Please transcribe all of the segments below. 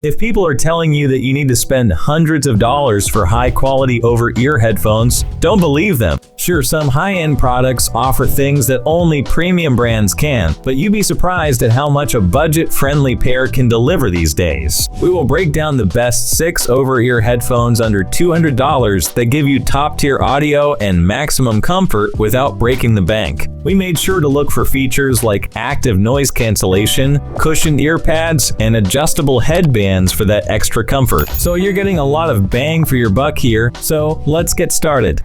If people are telling you that you need to spend hundreds of dollars for high-quality over-ear headphones, don't believe them. Sure, some high-end products offer things that only premium brands can, but you'd be surprised at how much a budget-friendly pair can deliver these days. We will break down the best 6 over-ear headphones under $200 that give you top-tier audio and maximum comfort without breaking the bank. We made sure to look for features like active noise cancellation, cushioned ear pads, and adjustable headbands for that extra comfort. So you're getting a lot of bang for your buck here, so let's get started.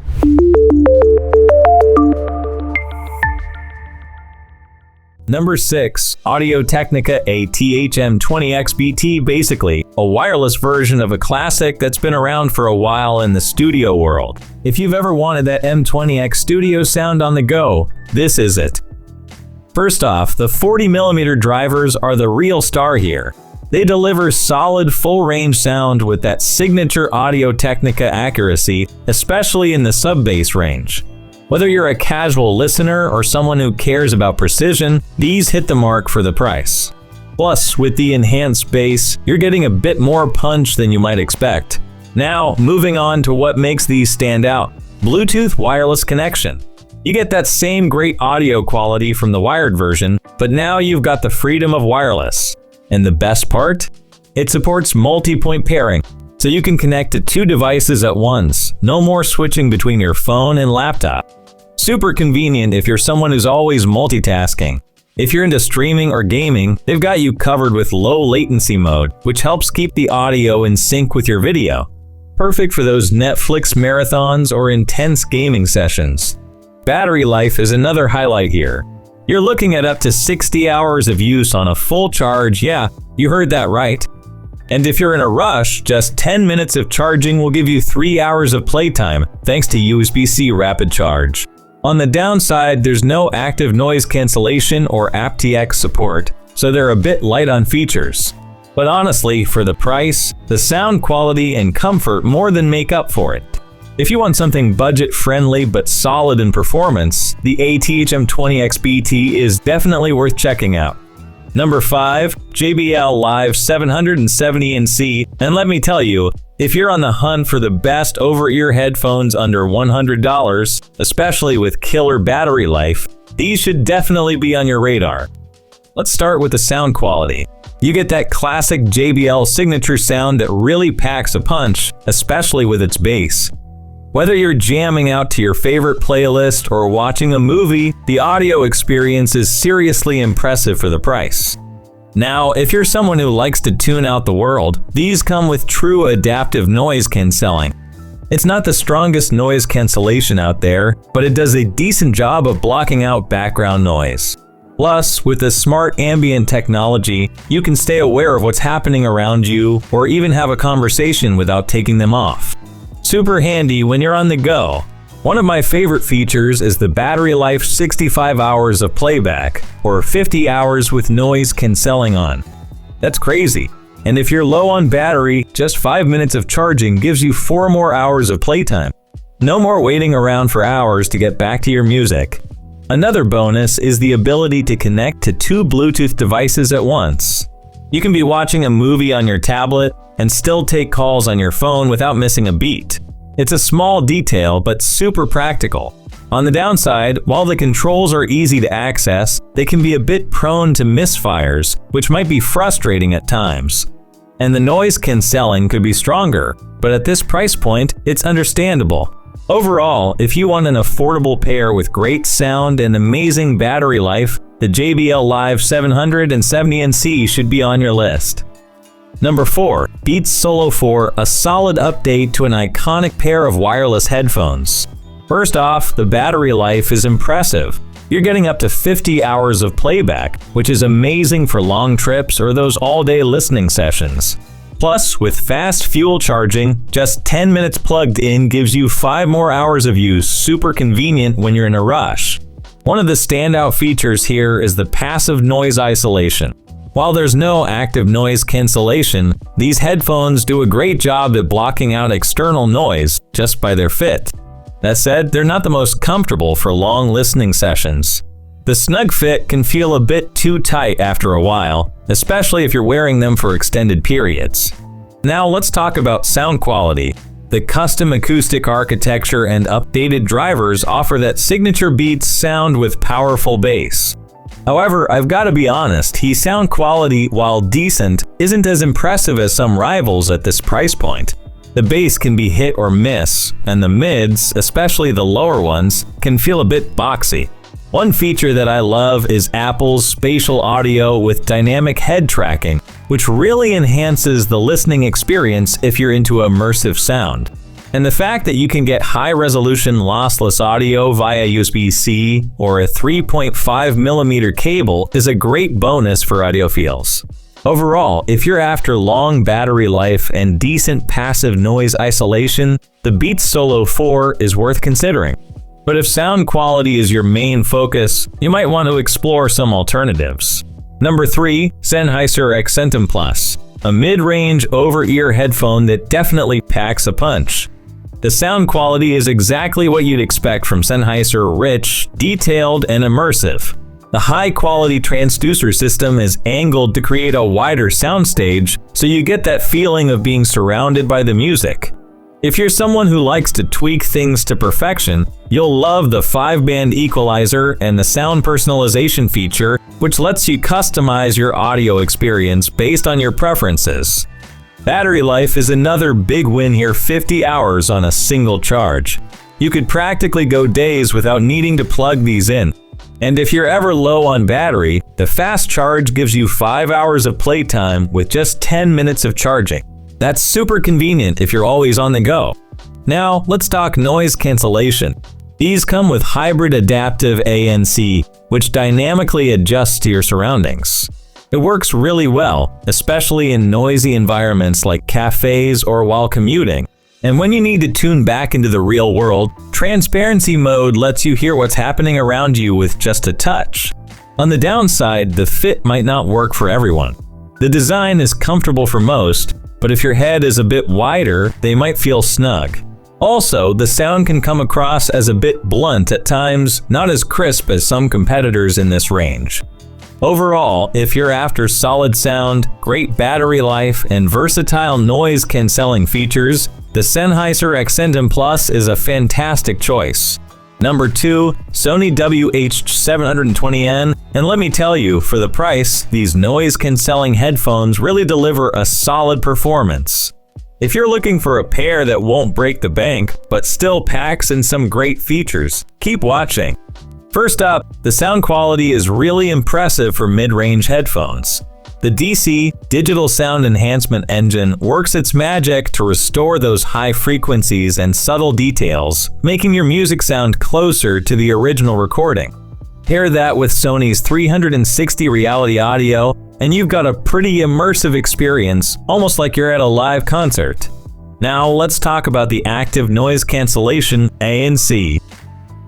Number 6. Audio-Technica ATH-M20xBT. Basically, a wireless version of a classic that's been around for a while in the studio world. If you've ever wanted that M20X studio sound on the go, this is it. First off, the 40mm drivers are the real star here. They deliver solid full-range sound with that signature Audio-Technica accuracy, especially in the sub-bass range. Whether you're a casual listener or someone who cares about precision, these hit the mark for the price. Plus, with the enhanced bass, you're getting a bit more punch than you might expect. Now, moving on to what makes these stand out: Bluetooth wireless connection. You get that same great audio quality from the wired version, but now you've got the freedom of wireless. And the best part? It supports multi-point pairing, so you can connect to 2 devices at once. No more switching between your phone and laptop. Super convenient if you're someone who's always multitasking. If you're into streaming or gaming, they've got you covered with low latency mode, which helps keep the audio in sync with your video. Perfect for those Netflix marathons or intense gaming sessions. Battery life is another highlight here. You're looking at up to 60 hours of use on a full charge. Yeah, you heard that right. And if you're in a rush, just 10 minutes of charging will give you 3 hours of playtime thanks to USB-C rapid charge. On the downside, there's no active noise cancellation or aptX support, so they're a bit light on features. But honestly, for the price, the sound quality and comfort more than make up for it. If you want something budget-friendly but solid in performance, the ATH-M20xBT is definitely worth checking out. Number 5. JBL Live 770NC. And let me tell you, if you're on the hunt for the best over-ear headphones under $100, especially with killer battery life, these should definitely be on your radar. Let's start with the sound quality. You get that classic JBL signature sound that really packs a punch, especially with its bass. Whether you're jamming out to your favorite playlist or watching a movie, the audio experience is seriously impressive for the price. Now, if you're someone who likes to tune out the world, these come with true adaptive noise cancelling. It's not the strongest noise cancellation out there, but it does a decent job of blocking out background noise. Plus, with the smart ambient technology, you can stay aware of what's happening around you or even have a conversation without taking them off. Super handy when you're on the go. One of my favorite features is the battery life: 65 hours of playback, or 50 hours with noise cancelling on. That's crazy. And if you're low on battery, just 5 minutes of charging gives you 4 more hours of playtime. No more waiting around for hours to get back to your music. Another bonus is the ability to connect to 2 Bluetooth devices at once. You can be watching a movie on your tablet and still take calls on your phone without missing a beat. It's a small detail, but super practical. On the downside, while the controls are easy to access, they can be a bit prone to misfires, which might be frustrating at times. And the noise cancelling could be stronger, but at this price point, it's understandable. Overall, if you want an affordable pair with great sound and amazing battery life, the JBL Live 770NC should be on your list. Number 4. Beats Solo 4, a solid update to an iconic pair of wireless headphones. First off, the battery life is impressive. You're getting up to 50 hours of playback, which is amazing for long trips or those all-day listening sessions. Plus, with fast fuel charging, just 10 minutes plugged in gives you 5 more hours of use, super convenient when you're in a rush. One of the standout features here is the passive noise isolation. While there's no active noise cancellation, these headphones do a great job at blocking out external noise just by their fit. That said, they're not the most comfortable for long listening sessions. The snug fit can feel a bit too tight after a while, especially if you're wearing them for extended periods. Now let's talk about sound quality. The custom acoustic architecture and updated drivers offer that signature Beats sound with powerful bass. However, I've got to be honest, the sound quality, while decent, isn't as impressive as some rivals at this price point. The bass can be hit or miss, and the mids, especially the lower ones, can feel a bit boxy. One feature that I love is Apple's spatial audio with dynamic head tracking, which really enhances the listening experience if you're into immersive sound. And the fact that you can get high-resolution lossless audio via USB-C or a 3.5mm cable is a great bonus for audiophiles. Overall, if you're after long battery life and decent passive noise isolation, the Beats Solo 4 is worth considering. But if sound quality is your main focus, you might want to explore some alternatives. Number 3. Sennheiser Accentum Plus, a mid-range over-ear headphone that definitely packs a punch. The sound quality is exactly what you'd expect from Sennheiser: rich, detailed, and immersive. The high-quality transducer system is angled to create a wider soundstage, so you get that feeling of being surrounded by the music. If you're someone who likes to tweak things to perfection, you'll love the 5-band equalizer and the sound personalization feature, which lets you customize your audio experience based on your preferences. Battery life is another big win here, 50 hours on a single charge. You could practically go days without needing to plug these in. And if you're ever low on battery, the fast charge gives you 5 hours of playtime with just 10 minutes of charging. That's super convenient if you're always on the go. Now, let's talk noise cancellation. These come with hybrid adaptive ANC, which dynamically adjusts to your surroundings. It works really well, especially in noisy environments like cafes or while commuting. And when you need to tune back into the real world, transparency mode lets you hear what's happening around you with just a touch. On the downside, the fit might not work for everyone. The design is comfortable for most, but if your head is a bit wider, they might feel snug. Also, the sound can come across as a bit blunt at times, not as crisp as some competitors in this range. Overall, if you're after solid sound, great battery life, and versatile noise cancelling features, the Sennheiser Accentum Plus is a fantastic choice. Number 2. Sony WH-CH720N, and let me tell you, for the price, these noise-cancelling headphones really deliver a solid performance. If you're looking for a pair that won't break the bank, but still packs in some great features, keep watching. First up, the sound quality is really impressive for mid-range headphones. The DC, Digital Sound Enhancement Engine, works its magic to restore those high frequencies and subtle details, making your music sound closer to the original recording. Pair that with Sony's 360 reality audio, and you've got a pretty immersive experience, almost like you're at a live concert. Now let's talk about the active noise cancellation ANC.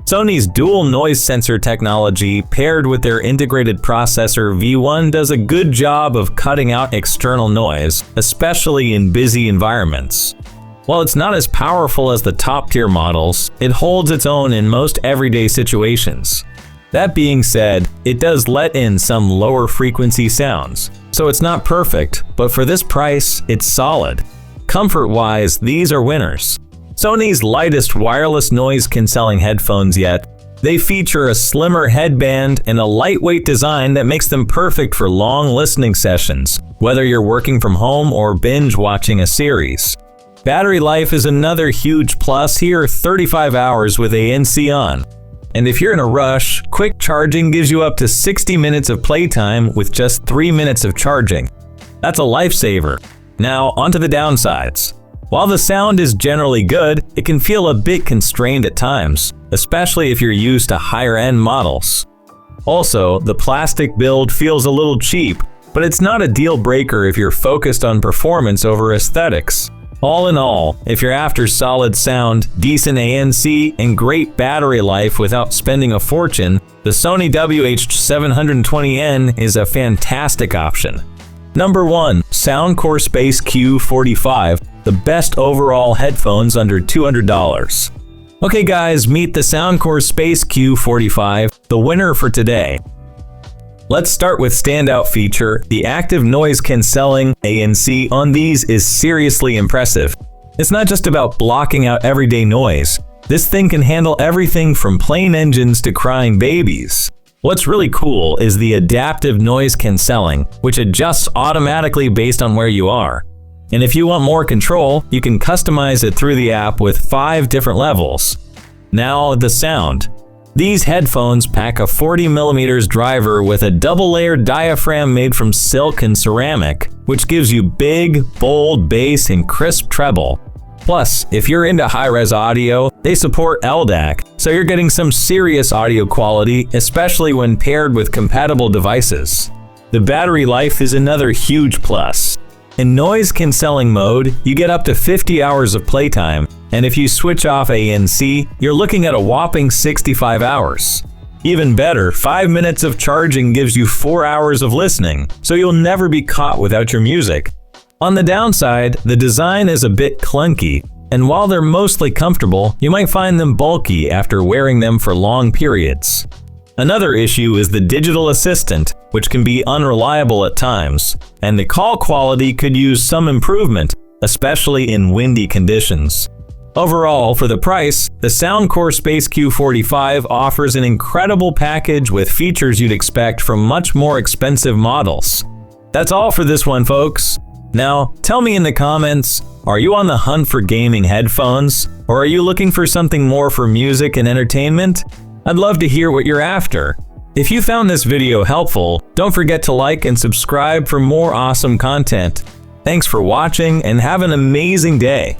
Sony's dual noise sensor technology paired with their integrated processor V1 does a good job of cutting out external noise, especially in busy environments. While it's not as powerful as the top-tier models, it holds its own in most everyday situations. That being said, it does let in some lower frequency sounds, so it's not perfect, but for this price, it's solid. Comfort-wise, these are winners. Sony's lightest wireless noise cancelling headphones yet. They feature a slimmer headband and a lightweight design that makes them perfect for long listening sessions, whether you're working from home or binge watching a series. Battery life is another huge plus here, 35 hours with ANC on. And if you're in a rush, quick charging gives you up to 60 minutes of playtime with just 3 minutes of charging. That's a lifesaver. Now, onto the downsides. While the sound is generally good, it can feel a bit constrained at times, especially if you're used to higher-end models. Also, the plastic build feels a little cheap, but it's not a deal breaker if you're focused on performance over aesthetics. All in all, if you're after solid sound, decent ANC, and great battery life without spending a fortune, the Sony WH-720N is a fantastic option. Number 1. Soundcore Space Q45, the best overall headphones under $200. Okay guys, meet the Soundcore Space Q45. the winner for today. Let's start with standout feature. The active noise cancelling ANC on these is seriously impressive. It's not just about blocking out everyday noise. This thing can handle everything from plane engines to crying babies. What's really cool is the adaptive noise cancelling, which adjusts automatically based on where you are. And if you want more control, you can customize it through the app with 5 different levels. Now, the sound. These headphones pack a 40mm driver with a double-layered diaphragm made from silk and ceramic, which gives you big, bold bass and crisp treble. Plus, if you're into high-res audio, they support LDAC, so you're getting some serious audio quality, especially when paired with compatible devices. The battery life is another huge plus. In noise cancelling mode, you get up to 50 hours of playtime, and if you switch off ANC, you're looking at a whopping 65 hours. Even better, 5 minutes of charging gives you 4 hours of listening, so you'll never be caught without your music. On the downside, the design is a bit clunky, and while they're mostly comfortable, you might find them bulky after wearing them for long periods. Another issue is the digital assistant, which can be unreliable at times, and the call quality could use some improvement, especially in windy conditions. Overall, for the price, the Soundcore Space Q45 offers an incredible package with features you'd expect from much more expensive models. That's all for this one, folks. Now, tell me in the comments, are you on the hunt for gaming headphones? Or are you looking for something more for music and entertainment? I'd love to hear what you're after. If you found this video helpful, don't forget to like and subscribe for more awesome content. Thanks for watching and have an amazing day.